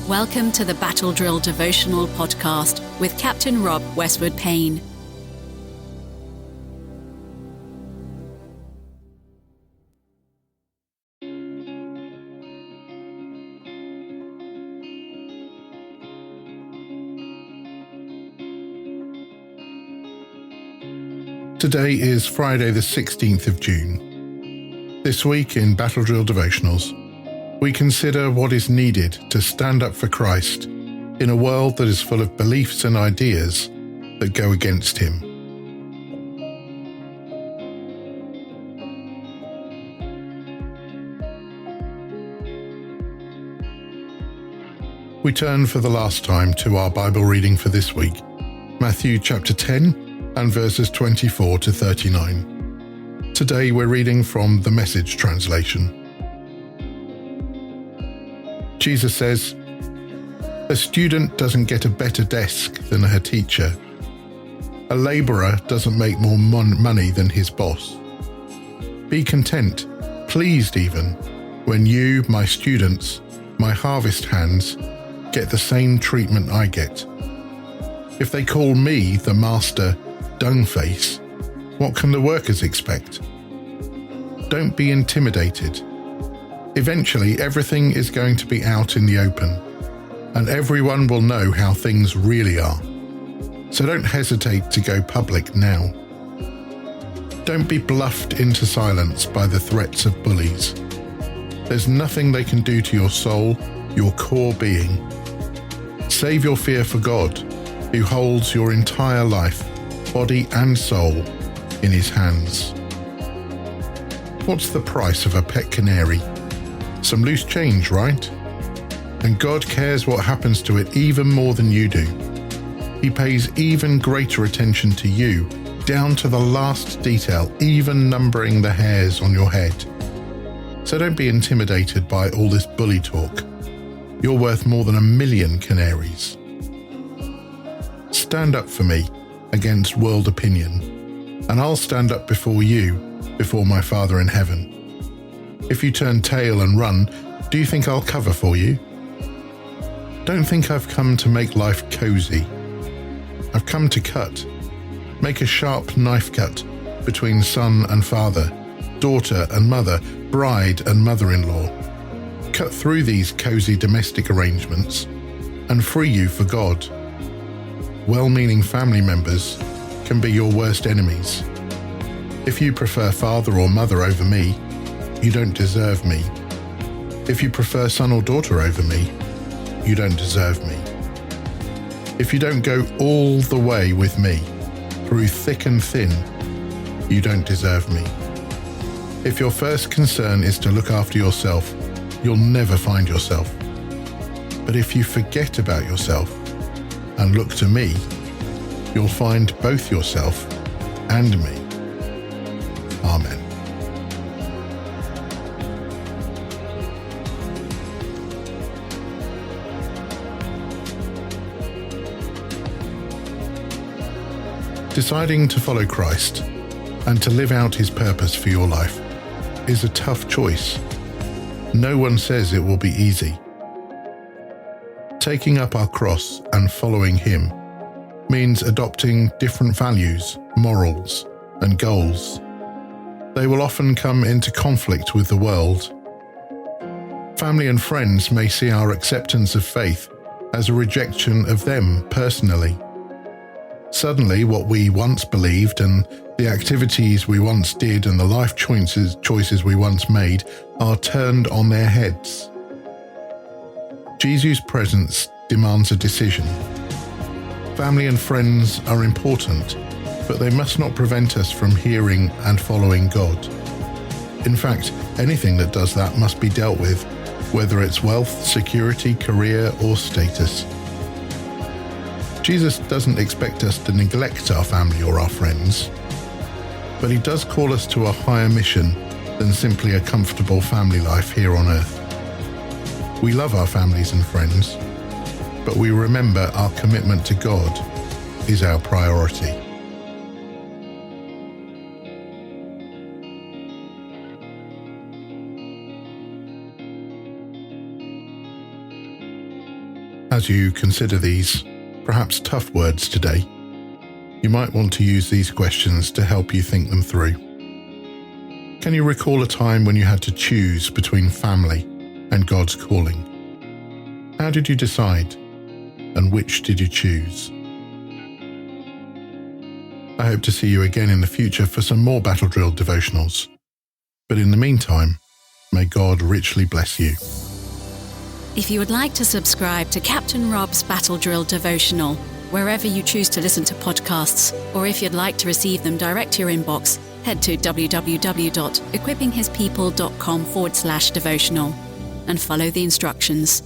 Welcome to the Battle Drill Devotional Podcast with Captain Rob Westwood-Payne. Today is Friday the 16th of June. This week in Battle Drill Devotionals, we consider what is needed to stand up for Christ in a world that is full of beliefs and ideas that go against him. We turn for the last time to our Bible reading for this week, Matthew chapter 10 and verses 24 to 39. Today we're reading from the Message translation. Jesus says, "A student doesn't get a better desk than her teacher. A laborer doesn't make more money than his boss. Be content, pleased even, when you, my students, my harvest hands, get the same treatment I get. If they call me, the master, dung-face, what can the workers expect? Don't be intimidated. Eventually, everything is going to be out in the open, and everyone will know how things really are. So don't hesitate to go public now. Don't be bluffed into silence by the threats of bullies. There's nothing they can do to your soul, your core being. Save your fear for God, who holds your entire life, body and soul, in his hands." What's the price of a pet canary? Some loose change, right? And God cares what happens to it even more than you do. He pays even greater attention to you, down to the last detail, even numbering the hairs on your head. So don't be intimidated by all this bully talk. You're worth more than 1,000,000 canaries. Stand up for me against world opinion, and I'll stand up before you, before my Father in heaven. If you turn tail and run, do you think I'll cover for you? Don't think I've come to make life cozy. I've come to cut. Make a sharp knife cut between son and father, daughter and mother, bride and mother-in-law. Cut through these cozy domestic arrangements and free you for God. Well-meaning family members can be your worst enemies. If you prefer father or mother over me, you don't deserve me. If you prefer son or daughter over me, you don't deserve me. If you don't go all the way with me, through thick and thin, you don't deserve me. If your first concern is to look after yourself, you'll never find yourself. But if you forget about yourself and look to me, you'll find both yourself and me. Amen. Deciding to follow Christ and to live out his purpose for your life is a tough choice. No one says it will be easy. Taking up our cross and following him means adopting different values, morals, and goals. They will often come into conflict with the world. Family and friends may see our acceptance of faith as a rejection of them personally. Suddenly, what we once believed and the activities we once did and the life choices we once made are turned on their heads. Jesus' presence demands a decision. Family and friends are important, but they must not prevent us from hearing and following God. In fact, anything that does that must be dealt with, whether it's wealth, security, career, or status. Jesus doesn't expect us to neglect our family or our friends, but he does call us to a higher mission than simply a comfortable family life here on earth. We love our families and friends, but we remember our commitment to God is our priority. As you consider these, perhaps tough words today, you might want to use these questions to help you think them through. Can you recall a time when you had to choose between family and God's calling? How did you decide, and which did you choose? I hope to see you again in the future for some more Battle Drill devotionals. But in the meantime, may God richly bless you. If you would like to subscribe to Captain Rob's Battle Drill devotional, wherever you choose to listen to podcasts, or if you'd like to receive them direct to your inbox, head to www.equippinghispeople.com/devotional and follow the instructions.